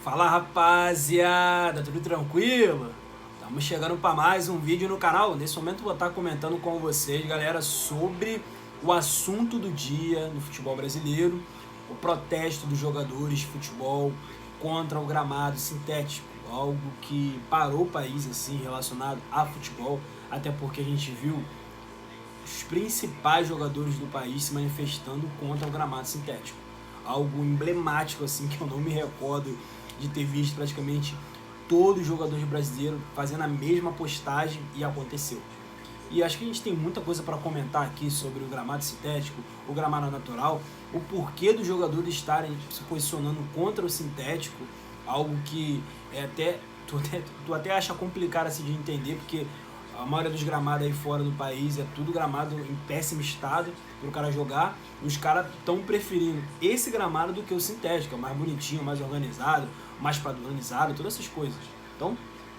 Fala rapaziada, tudo tranquilo? Estamos chegando para mais um vídeo no canal. Nesse momento vou estar comentando com vocês, galera, sobre o assunto do dia no futebol brasileiro, o protesto dos jogadores de futebol contra o gramado sintético, algo que parou o país assim relacionado a futebol, até porque a gente viu os principais jogadores do país se manifestando contra o gramado sintético. Algo emblemático assim que eu não me recordo de ter visto praticamente todos os jogadores brasileiros fazendo a mesma postagem e aconteceu. E acho que a gente tem muita coisa para comentar aqui sobre o gramado sintético, o gramado natural, o porquê dos jogadores estarem se posicionando contra o sintético, algo que tu até acha complicado assim de entender, porque a maioria dos gramados aí fora do país é tudo gramado em péssimo estado para o cara jogar. Os caras estão preferindo esse gramado do que o sintético, é mais bonitinho, mais organizado, mais padronizado, todas essas coisas. Então,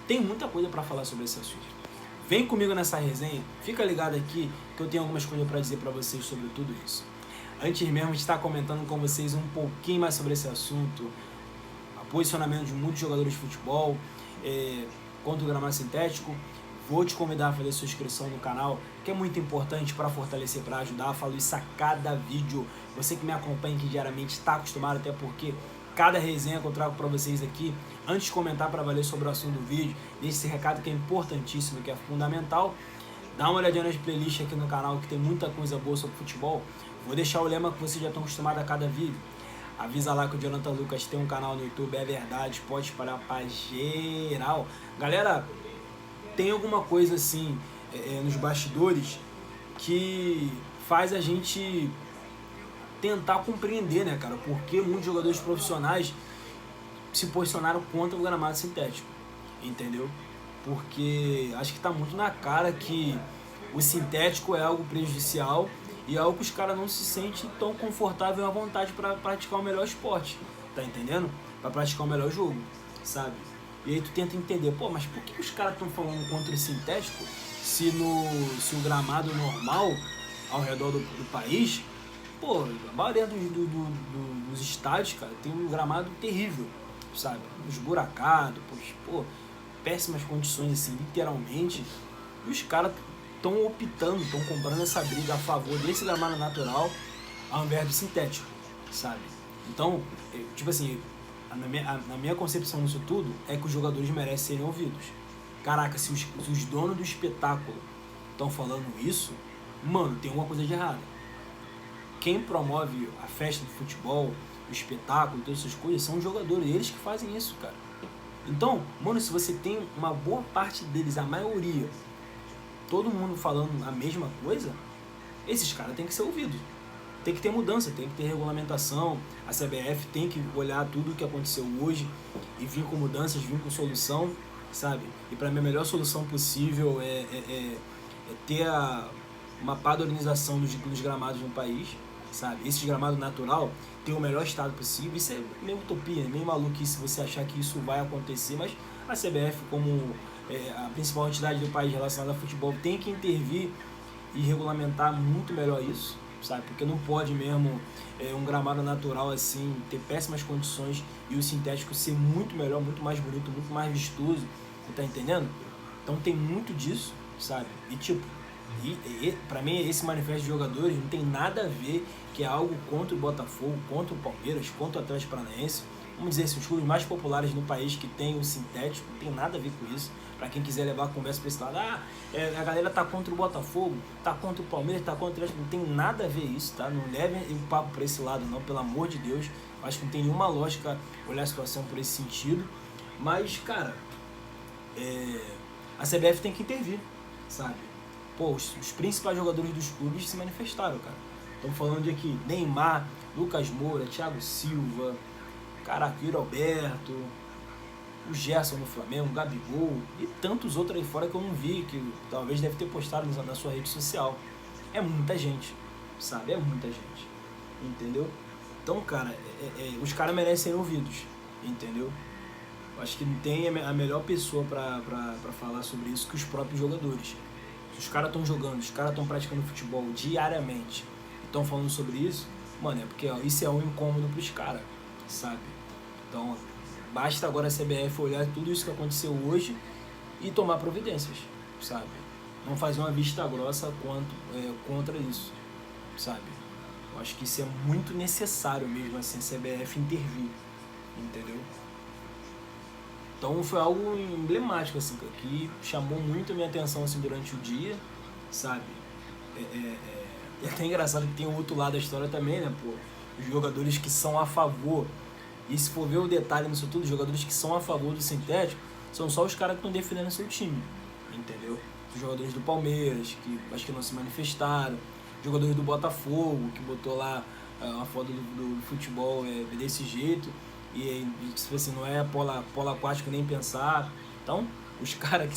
tem muita coisa para falar sobre esse assunto. Vem comigo nessa resenha, fica ligado aqui que eu tenho algumas coisas para dizer para vocês sobre tudo isso. Antes mesmo de estar comentando com vocês um pouquinho mais sobre esse assunto, o posicionamento de muitos jogadores de futebol contra o gramado sintético, vou te convidar a fazer sua inscrição no canal, que é muito importante para fortalecer, para ajudar. Eu falo isso a cada vídeo. Você que me acompanha aqui diariamente está acostumado, até porque cada resenha que eu trago para vocês aqui, antes de comentar para valer sobre o assunto do vídeo, deixe esse recado que é importantíssimo, que é fundamental. Dá uma olhadinha nas playlists aqui no canal, que tem muita coisa boa sobre futebol. Vou deixar o lema que vocês já estão acostumados a cada vídeo. Avisa lá que o Jonathan Lucas tem um canal no YouTube, é verdade, pode espalhar pra geral. Galera, tem alguma coisa assim nos bastidores que faz a gente tentar compreender, né, cara, porque muitos jogadores profissionais se posicionaram contra o gramado sintético, entendeu? Porque acho que tá muito na cara que o sintético é algo prejudicial e é algo que os caras não se sentem tão confortável à vontade para praticar o melhor esporte, tá entendendo? Para praticar o melhor jogo, sabe? E aí tu tenta entender, pô, mas por que os caras estão falando contra o sintético se o gramado normal ao redor do país, pô, a maioria dos estádios, cara, tem um gramado terrível, sabe? Esburacado, pô, péssimas condições, assim, literalmente. E os caras estão optando, estão comprando essa briga a favor desse gramado natural ao invés do sintético, sabe? Então, tipo assim, na minha concepção disso tudo é que os jogadores merecem serem ouvidos. Caraca, se os donos do espetáculo estão falando isso, mano, tem alguma coisa de errado. Quem promove a festa do futebol, o espetáculo, todas essas coisas, são os jogadores, eles que fazem isso, cara. Então, mano, se você tem uma boa parte deles, a maioria, todo mundo falando a mesma coisa, esses caras têm que ser ouvidos. Tem que ter mudança, tem que ter regulamentação, a CBF tem que olhar tudo o que aconteceu hoje e vir com mudanças, vir com solução, sabe? E para mim a melhor solução possível é ter uma padronização dos gramados no país, sabe? Esse gramado natural tem o melhor estado possível. Isso é meio utopia, meio maluquice você achar que isso vai acontecer, mas a CBF, como a principal entidade do país relacionada a futebol, tem que intervir e regulamentar muito melhor isso, sabe? Porque não pode mesmo um gramado natural assim ter péssimas condições e o sintético ser muito melhor, muito mais bonito, muito mais vistoso, tá entendendo? Então tem muito disso, sabe? E tipo, pra mim esse manifesto de jogadores não tem nada a ver que é algo contra o Botafogo, contra o Palmeiras, contra o Atlético Paranaense. Vamos dizer assim, os clubes mais populares no país que tem o sintético, não tem nada a ver com isso. Pra quem quiser levar a conversa pra esse lado, a galera tá contra o Botafogo, tá contra o Palmeiras, tá contra o Atlético, não tem nada a ver isso, tá? Não levem o papo pra esse lado não, pelo amor de Deus. Acho que não tem nenhuma lógica olhar a situação por esse sentido. Mas, cara, a CBF tem que intervir, sabe? Pô, os principais jogadores dos clubes se manifestaram, cara. Estamos falando de aqui, Neymar, Lucas Moura, Thiago Silva, caraca, Yuri Alberto, o Gerson no Flamengo, o Gabigol e tantos outros aí fora que eu não vi, que talvez deve ter postado na sua rede social. É muita gente, sabe? É muita gente, entendeu? Então, cara, os caras merecem ser ouvidos, entendeu? Eu acho que não tem a melhor pessoa pra falar sobre isso que os próprios jogadores. Se os caras estão jogando, os caras estão praticando futebol diariamente e estão falando sobre isso, mano, é porque isso é um incômodo pros caras, sabe? Então, Basta agora a CBF olhar tudo isso que aconteceu hoje e tomar providências, sabe? Não fazer uma vista grossa contra isso, sabe? Eu acho que isso é muito necessário mesmo, assim, a CBF intervir, entendeu? Então foi algo emblemático, assim, que chamou muito a minha atenção, assim, durante o dia, sabe? É até engraçado que tem o outro lado da história também, né, pô? Os jogadores que são a favor, e se for ver o detalhe nisso tudo, os jogadores que são a favor do sintético são só os caras que estão defendendo seu time, entendeu? Os jogadores do Palmeiras, que acho que não se manifestaram, jogadores do Botafogo, que botou lá uma foto do futebol desse jeito, e tipo assim, não é polo aquático nem pensar. Então, os caras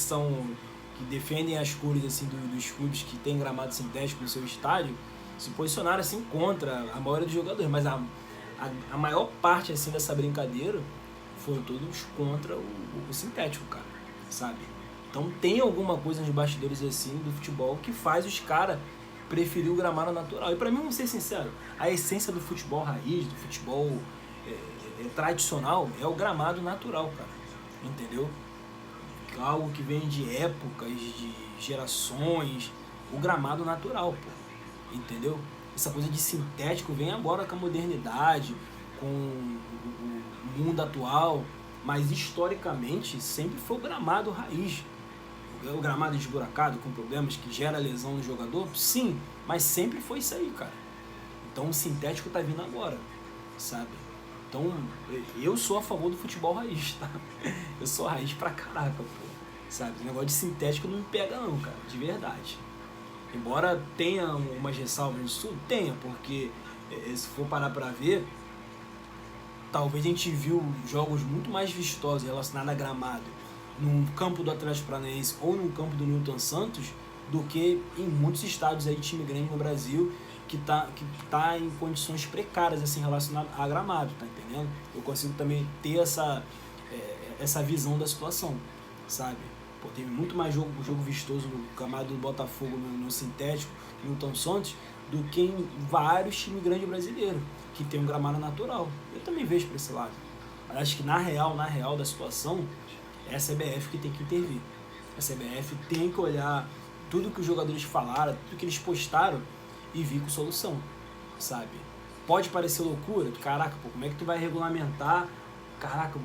que defendem as cores assim, dos clubes que tem gramado sintético no seu estádio, se posicionaram assim contra a maioria dos jogadores, mas a maior parte assim dessa brincadeira foram todos contra o sintético, cara, sabe? Então tem alguma coisa nos bastidores assim do futebol que faz os caras preferir o gramado natural. E pra mim, vamos ser sincero, a essência do futebol raiz, do futebol tradicional é o gramado natural, cara, entendeu? Algo que vem de épocas, de gerações, o gramado natural, pô, entendeu? Essa coisa de sintético vem agora com a modernidade, com o mundo atual, mas historicamente sempre foi o gramado raiz. O gramado esburacado, com problemas que gera lesão no jogador, sim, mas sempre foi isso aí, cara. Então o sintético tá vindo agora, sabe? Então eu sou a favor do futebol raiz, tá? Eu sou raiz pra caraca, pô. Sabe? O negócio de sintético não me pega não, cara, de verdade. Embora tenha umas ressalvas nisso, tenha, porque se for parar pra ver, talvez a gente viu jogos muito mais vistosos relacionados a gramado num campo do Atlético Paranaense ou num campo do Newton Santos do que em muitos estádios aí de time grande no Brasil que tá em condições precárias assim relacionado a gramado, tá entendendo? Eu consigo também ter essa visão da situação, sabe? Pô, teve muito mais jogo vistoso no gramado do Botafogo no sintético, no Newton Santos, do que em vários times grandes brasileiros que tem um gramado natural. Eu também vejo por esse lado. Mas acho que na real da situação é a CBF que tem que intervir. A CBF tem que olhar tudo que os jogadores falaram, tudo que eles postaram e vir com solução, sabe? Pode parecer loucura, caraca, pô, como é que tu vai regulamentar, caraca,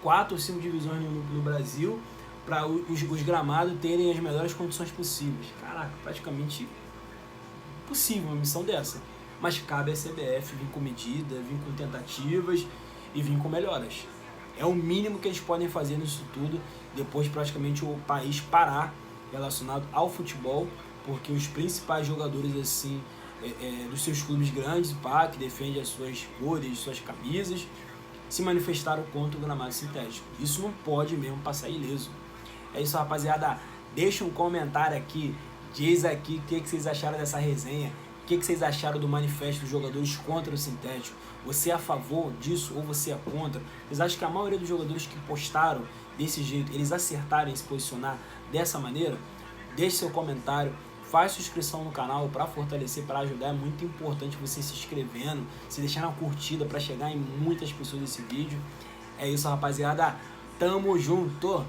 4 ou 5 divisões no Brasil para os gramados terem as melhores condições possíveis? Caraca, praticamente impossível uma missão dessa. Mas cabe à CBF vir com medida, vir com tentativas e vir com melhoras. É o mínimo que eles podem fazer nisso tudo, depois praticamente o país parar relacionado ao futebol, porque os principais jogadores assim dos seus clubes grandes, pá, que defendem as suas cores, suas camisas, se manifestaram contra o gramado sintético. Isso não pode mesmo passar ileso. É isso, rapaziada. Deixa um comentário aqui, diz aqui o que vocês acharam dessa resenha, o que vocês acharam do manifesto dos jogadores contra o sintético. Você é a favor disso ou você é contra? Vocês acham que a maioria dos jogadores que postaram desse jeito, eles acertaram em se posicionar dessa maneira? Deixe seu comentário, faz sua inscrição no canal para fortalecer, para ajudar. É muito importante você se inscrevendo, se deixar uma curtida para chegar em muitas pessoas esse vídeo. É isso, rapaziada. Tamo junto!